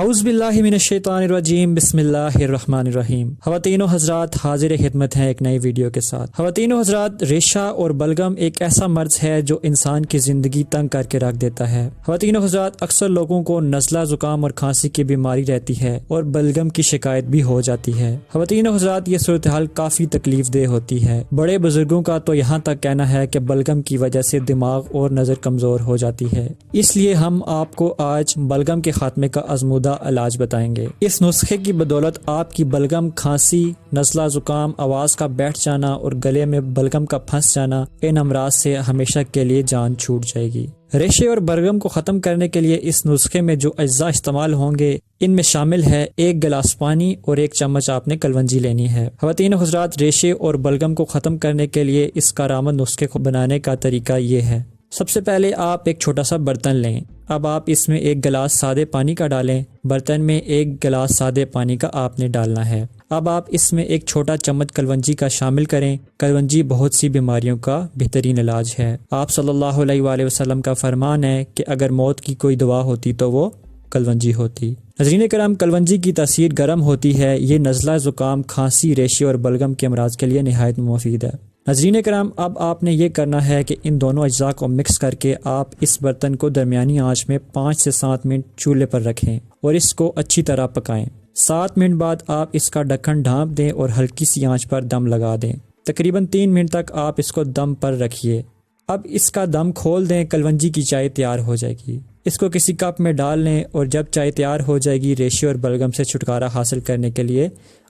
اعوذ باللہ من الشیطان الرجیم بسم اللہ الرحمن الرحیم۔ خواتین و حضرات، حاضر خدمت ہیں ایک نئی ویڈیو کے ساتھ۔ خواتین و حضرات، ریشہ اور بلغم ایک ایسا مرض ہے جو انسان کی زندگی تنگ کر کے رکھ دیتا ہے۔ خواتین و حضرات، اکثر لوگوں کو نزلہ، زکام اور کھانسی کی بیماری رہتی ہے اور بلغم کی شکایت بھی ہو جاتی ہے۔ خواتین و حضرات، یہ صورتحال کافی تکلیف دہ ہوتی ہے۔ بڑے بزرگوں کا تو یہاں تک کہنا ہے کہ بلغم کی وجہ سے دماغ اور نظر کمزور ہو جاتی ہے۔ اس لیے ہم آپ کو آج بلغم کے خاتمے کا آزمودہ علاج بتائیں گے۔ اس نسخے کی بدولت آپ کی بلغم، کھانسی، نزلہ، زکام، آواز کا بیٹھ جانا اور گلے میں بلغم کا پھنس جانا، ان امراض سے ہمیشہ کے لیے جان چھوٹ جائے گی۔ ریشے اور بلغم کو ختم کرنے کے لیے اس نسخے میں جو اجزاء استعمال ہوں گے ان میں شامل ہے 1 گلاس پانی اور 1 چمچ آپ نے کلونجی لینی ہے۔ خواتین و حضرات، ریشے اور بلغم کو ختم کرنے کے لیے اس کارآمد نسخے کو بنانے کا طریقہ یہ ہے۔ سب سے پہلے آپ ایک چھوٹا سا برتن لیں۔ اب آپ اس میں 1 گلاس سادے پانی کا ڈالیں۔ برتن میں 1 گلاس سادے پانی کا آپ نے ڈالنا ہے۔ اب آپ اس میں 1 چھوٹا چمچ کلونجی کا شامل کریں۔ کلونجی بہت سی بیماریوں کا بہترین علاج ہے۔ آپ صلی اللہ علیہ وآلہ وسلم کا فرمان ہے کہ اگر موت کی کوئی دوا ہوتی تو وہ کلونجی ہوتی۔ ناظرین کرام، کلونجی کی تاثیر گرم ہوتی ہے۔ یہ نزلہ، زکام، کھانسی، ریشے اور بلغم کے امراض کے لیے نہایت مفید ہے۔ ناظرین کرام، اب آپ نے یہ کرنا ہے کہ ان دونوں اجزاء کو مکس کر کے آپ اس برتن کو درمیانی آنچ میں 5 سے 7 منٹ چولہے پر رکھیں اور اس کو اچھی طرح پکائیں۔ 7 منٹ بعد آپ اس کا ڈھکن ڈھانپ دیں اور ہلکی سی آنچ پر دم لگا دیں۔ تقریباً 3 منٹ تک آپ اس کو دم پر رکھیے۔ اب اس کا دم کھول دیں، کلونجی کی چائے تیار ہو جائے گی۔ اس کو کسی کپ میں ڈال لیں اور جب چائے تیار ہو جائے گی، ریشے اور بلغم سے چھٹکارا حاصل کرنے کے لیے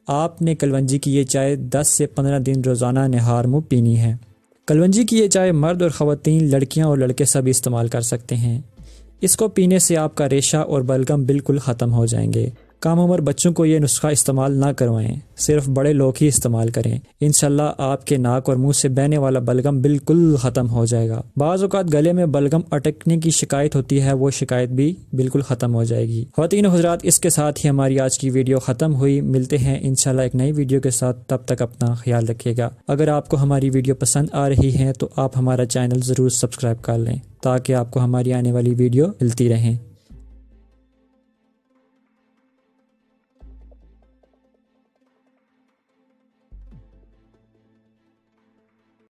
آپ نے کلونجی کی یہ چائے 10 سے 15 دن روزانہ نہار منہ پینی ہے۔ کلونجی کی یہ چائے مرد اور خواتین، لڑکیاں اور لڑکے سب استعمال کر سکتے ہیں۔ اس کو پینے سے آپ کا ریشہ اور بلغم بالکل ختم ہو جائیں گے۔ کم عمر بچوں کو یہ نسخہ استعمال نہ کروائیں، صرف بڑے لوگ ہی استعمال کریں۔ انشاءاللہ آپ کے ناک اور منہ سے بہنے والا بلغم بالکل ختم ہو جائے گا۔ بعض اوقات گلے میں بلغم اٹکنے کی شکایت ہوتی ہے، وہ شکایت بھی بالکل ختم ہو جائے گی۔ خواتین و حضرات، اس کے ساتھ ہی ہماری آج کی ویڈیو ختم ہوئی۔ ملتے ہیں انشاءاللہ ایک نئی ویڈیو کے ساتھ، تب تک اپنا خیال رکھیے گا۔ اگر آپ کو ہماری ویڈیو پسند آ رہی ہے تو آپ ہمارا چینل ضرور سبسکرائب کر لیں تاکہ آپ کو ہماری آنے والی ویڈیو ملتی رہیں۔